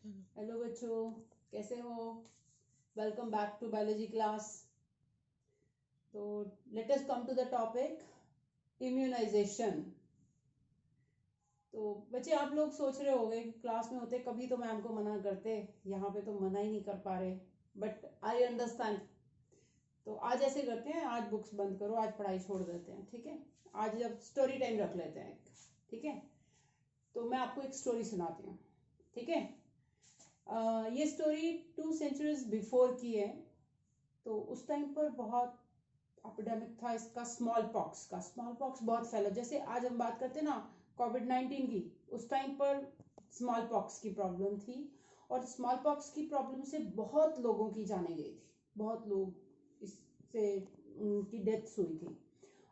Hello बच्चों, कैसे हो? Welcome back to biology class. तो let us come to the topic immunisation. तो बच्चे, आप लोग सोच रहे होंगे कि क्लास में होते कभी तो मैम को मना करते, यहाँ पे तो मना ही नहीं कर पा रहे। But I understand. तो आज ऐसे करते हैं, आज बुक्स बंद करो, आज पढ़ाई छोड़ देते हैं, ठीक है? आज जब स्टोरी टाइम रख लेते हैं, ठीक है? तो मैं आपको एक स्टोरी सुनाती हूँ, ठीक है? ये स्टोरी 2 सेंचुरीज बिफोर की है। तो उस टाइम पर बहुत एपिडेमिक था इसका, स्मॉल पॉक्स बहुत फैला। जैसे आज हम बात करते हैं ना कोविड-19 की, उस टाइम पर स्मॉल पॉक्स की प्रॉब्लम थी। और स्मॉल पॉक्स की प्रॉब्लम से बहुत लोगों की जाने गई थी, बहुत लोग इससे उनकी डेथ्स हुई थी।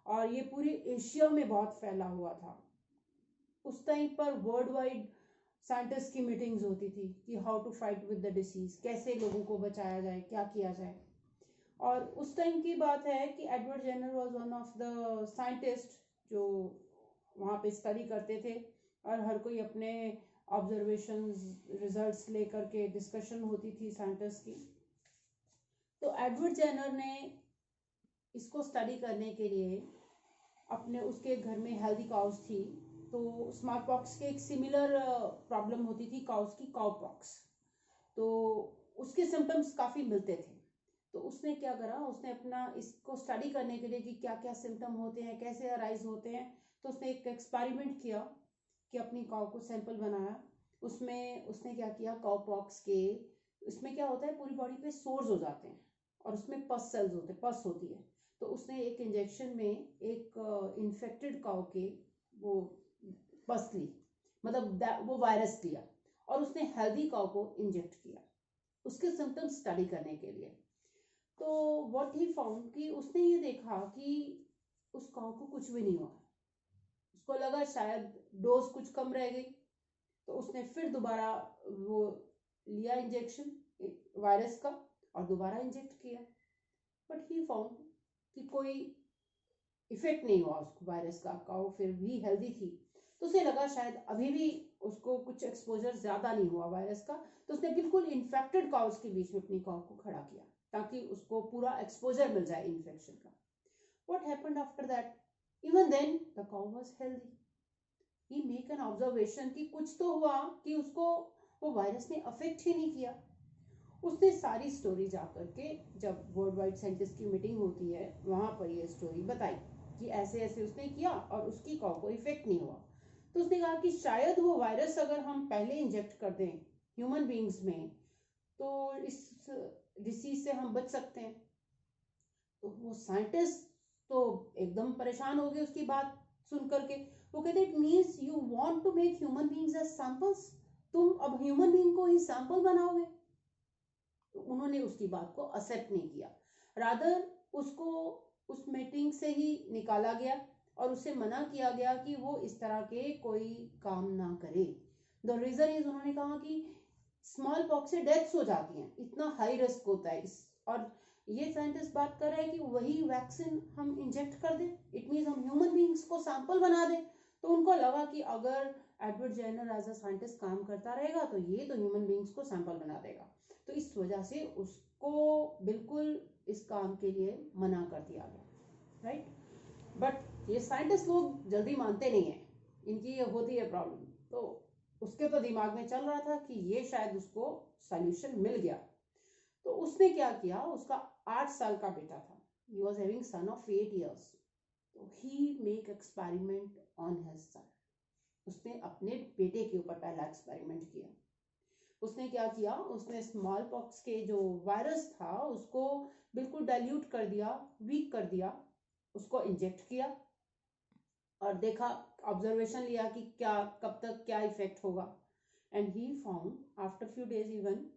और ये पूरी एशिया में बहुत फैला हुआ था। उस टाइम पर वर्ल्ड वाइड साइंटिस्ट की मीटिंग्स होती थी कि how to fight with the disease, कैसे लोगों को बचाया जाए, क्या किया जाए। और उस टाइम की बात है कि Edward Jenner was one of the scientist जो वहाँ पे स्टडी करते थे। और हर कोई अपने ऑब्जर्वेशंस रिजल्ट्स लेकर के डिस्कशन होती थी साइंटिस्ट की। तो एडवर्ड जेनर ने इसको स्टडी करने के लिए अपने उसके घर में हेल्दी काउस थी। तो स्मॉल पॉक्स के एक सिमिलर प्रॉब्लम होती थी काउस की, काउ पॉक्स। तो उसके सिम्टम्स काफ़ी मिलते थे। तो उसने क्या करा, उसने अपना इसको स्टडी करने के लिए कि क्या क्या सिम्टम होते हैं, कैसे अराइज होते हैं, तो उसने एक एक्सपेरिमेंट किया कि अपनी काउ को सैंपल बनाया। उसमें उसने क्या किया, काउ पॉक्स के इसमें क्या होता है, पूरी बॉडी पे सोर्स हो जाते हैं और उसमें पस सेल्स होते हैं, पस होती है। तो उसने एक इंजेक्शन में एक इन्फेक्टेड काउ के वो पस ली, मतलब वो वायरस लिया, और उसने हेल्दी काउ को इंजेक्ट किया उसके सिम्टम्स स्टडी करने के लिए। तो व्हाट ही फाउंड कि उसने ये देखा कि उस काउ को कुछ भी नहीं हुआ। उसको लगा शायद डोज कुछ कम रह गई। तो उसने फिर दोबारा वो लिया इंजेक्शन वायरस का और दोबारा इंजेक्ट किया। बट ही फाउंड कि कोई इफेक्ट नहीं हुआ उसको वायरस का। काउ फिर भी हेल्दी थी। तो उसे लगा शायद अभी भी उसको कुछ एक्सपोजर ज्यादा नहीं हुआ वायरस का। तो उसने बिल्कुल इन्फेक्टेड काउस के बीच में अपनी काउ को खड़ा किया ताकि उसको पूरा एक्सपोजर मिल जाए इन्फेक्शन का। What happened after that? Even then, the cow was healthy. He make an observation कि कुछ तो हुआ कि उसको वो वायरस ने अफेक्ट ही नहीं किया। उसने सारी स्टोरी जाकर के, जब वर्ल्ड वाइड साइंटिस्ट की मीटिंग होती है वहां पर ये स्टोरी बताई कि ऐसे ऐसे उसने किया और उसकी काउ को इफेक्ट नहीं हुआ। तो उसने कहा कि शायद वो वायरस अगर हम पहले इंजेक्ट कर दें ह्यूमन बींग्स में तो इस डिसीज से हम बच सकते हैं। तो वो साइंटिस्ट तो एकदम परेशान हो गए उसकी बात सुन करके। वो कहते it means you want to make human beings as samples, तुम अब ह्यूमन बींग को ही सैंपल बनाओगे। तो उन्होंने उसकी बात को एक्सेप्ट नहीं किया, रादर उसको उस मीटिंग से ही निकाला गया और उससे मना किया गया कि वो इस तरह के कोई काम ना करे। द रीजन इज, उन्होंने कहा कि स्मॉल पॉक्स से डेथ्स हो जाती हैं, इतना हाई रिस्क होता है और ये साइंटिस्ट बात कर रहे हैं कि वही वैक्सीन हम इंजेक्ट कर दें, इट मीन्स हम ह्यूमन बींग्स को सैंपल बना दें। तो उनको लगा कि अगर Edward Jenner as a scientist काम करता रहेगा तो ये तो ह्यूमन बींग्स को सैंपल बना देगा। तो इस वजह से उसको बिल्कुल इस काम के लिए मना कर दिया गया, राइट? बट ये साइंटिस्ट लोग जल्दी मानते नहीं है, इनकी ये होती है प्रॉब्लम। तो उसके तो दिमाग में चल रहा था कि ये शायद उसको सॉल्यूशन मिल गया। तो उसने क्या किया, उसका 8 साल का बेटा था, he was having son of 8 years। तो he make experiment on his son. उसने अपने बेटे के ऊपर पहला एक्सपेरिमेंट किया। उसने क्या किया, उसने स्मॉल पॉक्स के जो वायरस था उसको बिल्कुल डाइल्यूट कर दिया, वीक कर दिया, उसको इंजेक्ट किया और देखा, ऑब्जर्वेशन लिया कि क्या कब तक क्या इफेक्ट होगा। And he found after few days even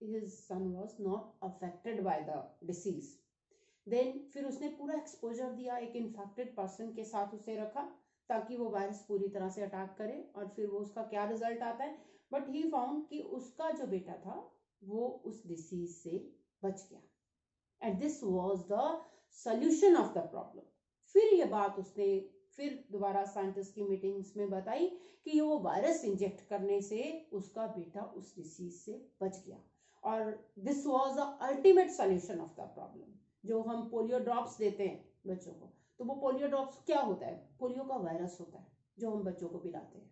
his son was not affected by the disease. Then फिर उसने पूरा एक्सपोजर दिया, एक इन्फेक्टेड पर्सन के साथ उसे रखा ताकि वो वायरस पूरी तरह से अटैक करे और फिर वो उसका क्या रिजल्ट आता है। बट ही फाउंड कि उसका जो बेटा था वो उस डिसीज से बच गया and this was the solution of the problem. फिर ये बात उसने फिर दोबारा साइंटिस्ट की मीटिंग्स में बताई कि वो वायरस इंजेक्ट करने से उसका बेटा उस डिसीज से बच गया। और this was the ultimate solution of the problem. जो हम पोलियो ड्रॉप्स देते हैं बच्चों को, तो वो पोलियो ड्रॉप्स क्या होता है? पोलियो का वायरस होता है जो हम बच्चों को पिलाते हैं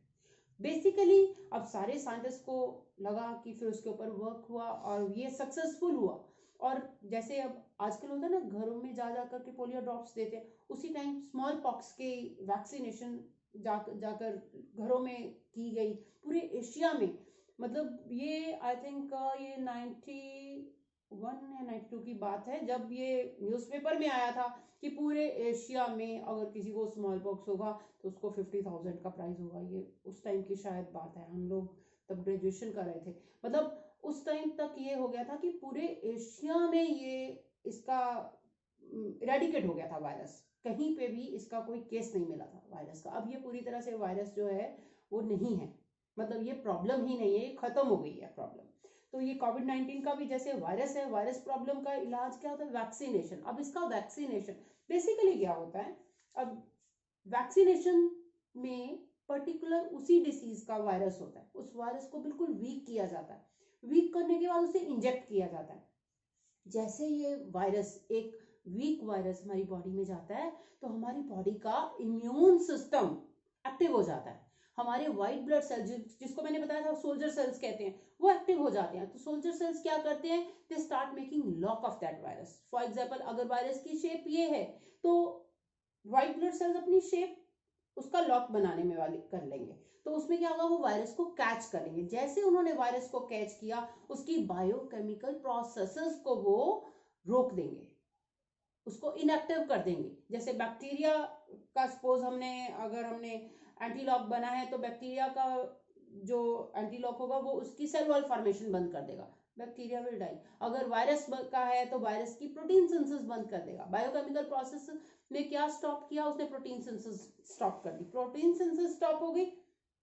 बेसिकली। अब सारे साइंटिस्ट को लगा कि फिर उसके ऊपर वर्क हुआ और ये सक्सेसफुल हुआ। और जैसे अब आजकल होता है ना, घरों में जा करके पोलियो ड्रॉप्स देते हैं, उसी टाइम स्मॉल पॉक्स के वैक्सीनेशन जाकर घरों में की गई पूरे एशिया में। मतलब ये आई थिंक ये 91 या 92 की बात है, जब ये न्यूज़पेपर में आया था कि पूरे एशिया में अगर किसी को स्मॉल पॉक्स होगा तो उसको 50,000 का प्राइज होगा। ये उस टाइम की शायद बात है, हम लोग तब ग्रेजुएशन कर रहे थे। मतलब उस टाइम तक ये हो गया था कि पूरे एशिया में ये इसका इरेडिकेट हो गया था वायरस, कहीं पे भी इसका कोई केस नहीं मिला था वायरस का। अब ये पूरी तरह से वायरस जो है वो नहीं है, मतलब ये प्रॉब्लम ही नहीं है, ये खत्म हो गई है प्रॉब्लम। तो ये कोविड-19 का भी जैसे वायरस है, वायरस प्रॉब्लम का इलाज क्या होता है? वैक्सीनेशन। अब इसका वैक्सीनेशन बेसिकली क्या होता है? अब वैक्सीनेशन में पर्टिकुलर उसी डिसीज का वायरस होता है, उस वायरस को बिल्कुल वीक किया जाता है, वीक करने के बाद उसे इंजेक्ट किया जाता है। जैसे ये वायरस, एक वीक वायरस हमारी बॉडी में जाता है तो हमारी बॉडी का इम्यून सिस्टम एक्टिव हो जाता है। हमारे व्हाइट ब्लड सेल्स, जिसको मैंने बताया था सोल्जर सेल्स कहते हैं, वो एक्टिव हो जाते हैं। तो सोल्जर सेल्स क्या करते हैं? They start making lock of that virus. For example, अगर वायरस की शेप ये है तो व्हाइट ब्लड सेल्स अपनी शेप उसका लॉक बनाने में वाली कर लेंगे, तो उसमें क्या होगा? वो वायरस को कैच करेंगे। जैसे उन्होंने वायरस को कैच किया, उसकी बायोकेमिकल प्रोसेसेस को वो रोक देंगे, उसको इनएक्टिव कर देंगे। जैसे बैक्टीरिया का सपोज अगर हमने एंटीलॉक बना है तो बैक्टीरिया का जो एंटीलॉक होगा वो उसकी सेल वॉल फॉर्मेशन बंद कर देगा, बैक्टीरिया विल डाई। अगर वायरस का है तो वायरस की प्रोटीन सिंथेसिस बंद कर देगा। बायोकेमिकल प्रोसेस ने क्या स्टॉप किया? उसने प्रोटीन सिंथेसिस स्टॉप कर दी। प्रोटीन सिंथेसिस स्टॉप हो गई,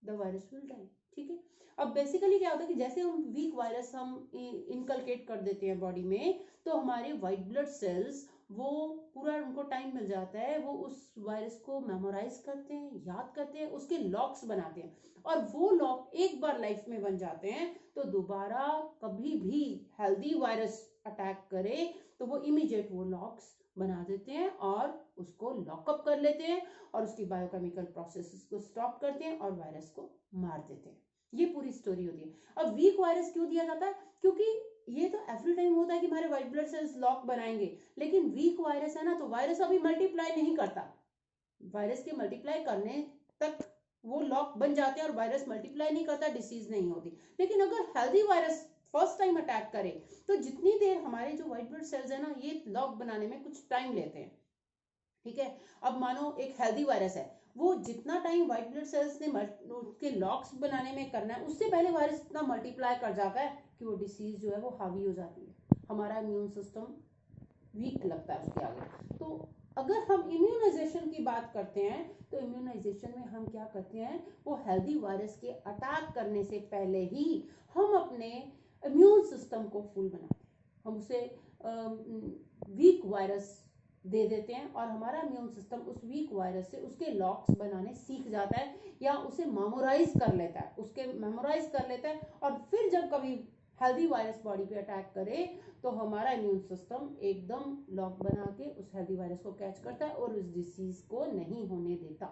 द वायरस विल डाई। ठीक है। अब बेसिकली क्या होता है कि जैसे हम वीक वायरस हम इनकलकेट कर देते हैं बॉडी में, तो हमारे व्हाइट ब्लड सेल्स वो पूरा उनको टाइम मिल जाता है, वो उस वायरस को मेमोराइज करते हैं, याद करते हैं, उसके लॉक्स बनाते हैं। और वो लॉक एक बार लाइफ में बन जाते हैं तो दोबारा कभी भी हेल्दी वायरस अटैक करे तो वो इमीडिएट वो लॉक्स बना देते हैं और उसको लॉकअप कर लेते हैं और उसकी बायोकेमिकल प्रोसेसेस को स्टॉप करते हैं और वायरस को मार देते हैं। ये पूरी स्टोरी होती है। अब वीक वायरस क्यों दिया जाता है? क्योंकि ये तो एवरी टाइम होता है कि हमारे व्हाइट ब्लड सेल्स लॉक बनाएंगे, लेकिन वीक वायरस है ना, तो वायरस अभी मल्टीप्लाई नहीं करता। वायरस के मल्टीप्लाई करने तक वो लॉक बन जाते हैं और वायरस मल्टीप्लाई नहीं करता, डिसीज नहीं होती। लेकिन अगर healthy virus first time attack करे तो जितनी देर हमारे जो व्हाइट ब्लड सेल्स है ना, ये लॉक बनाने में कुछ टाइम लेते हैं। ठीक है। अब मानो एक हेल्दी वायरस है, वो जितना टाइम व्हाइट ब्लड सेल्स ने उसके लॉक्स बनाने में करना है, उससे पहले वायरस इतना मल्टीप्लाई कर जाता है कि वो डिसीज जो है वो हावी हो जाती है। हमारा इम्यून सिस्टम वीक लगता है उसके आगे। तो अगर हम इम्यूनाइजेशन की बात करते हैं तो इम्यूनाइजेशन में हम क्या करते हैं? वो हेल्दी वायरस के अटैक करने से पहले ही हम अपने इम्यून सिस्टम को फुल बनाते हैं। हम उसे वीक वायरस दे देते हैं और हमारा इम्यून सिस्टम उस वीक वायरस से उसके लॉक्स बनाने सीख जाता है या उसे मेमोराइज कर लेता है, और फिर जब कभी हेल्दी वायरस बॉडी पे अटैक करे तो हमारा इम्यून सिस्टम एकदम लॉक बना के उस हेल्दी वायरस को कैच करता है और उस डिसीज को नहीं होने देता।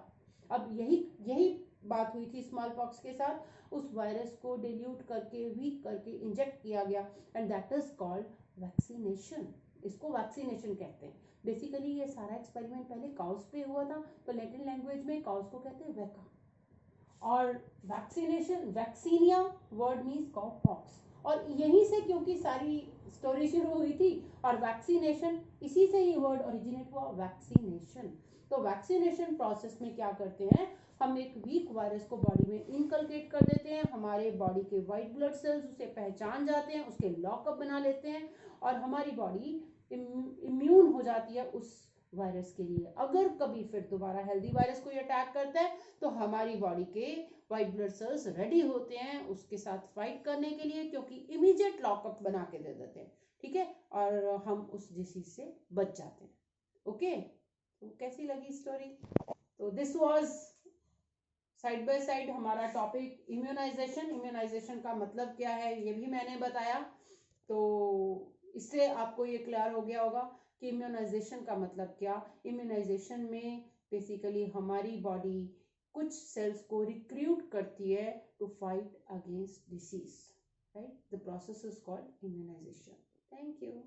अब यही बात हुई थी स्मॉल पॉक्स के साथ। उस वायरस को डिल्यूट करके, वीक करके इंजेक्ट किया गया and that is called vaccination. इसको वैक्सीनेशन कहते हैं। बेसिकली ये सारा एक्सपेरिमेंट पहले काउस पे हुआ था, तो लैटिन लैंग्वेज में काउस को कहते हैं वैका, और vaccination, vaccinia word means cow pox. और यहीं से क्योंकि सारी स्टोरी शुरू हुई थी, और वैक्सीनेशन, इसी से ये वर्ड ओरिजिनेट हुआ, वैक्सीनेशन। तो वैक्सीनेशन प्रोसेस में क्या करते हैं? हम एक वीक वायरस को बॉडी में इनकलकेट कर देते हैं, हमारे बॉडी के व्हाइट ब्लड सेल्स उसे पहचान जाते हैं, उसके लॉकअप बना लेते हैं और हमारी बॉडी इम्यून हो जाती है उस वायरस के लिए। अगर कभी फिर दोबारा हेल्दी वायरस कोई अटैक करता है तो हमारी बॉडी के व्हाइट ब्लड सेल्स रेडी होते हैं उसके साथ फाइट करने के लिए, क्योंकि इमीडिएट लॉकअप बना के दे देते हैं। ठीक है, और हम उस डिसीज से बच जाते हैं। ओके, तो कैसी लगी स्टोरी? तो this was side by side हमारा टॉपिक इम्यूनाइजेशन। इम्यूनाइजेशन का मतलब क्या है ये भी मैंने बताया। तो इससे आपको ये क्लियर हो गया होगा कि इम्यूनाइजेशन का मतलब क्या। इम्यूनाइजेशन में बेसिकली हमारी बॉडी कुछ सेल्स को रिक्रूट करती है to fight against disease, right. The process is called immunisation. Thank you.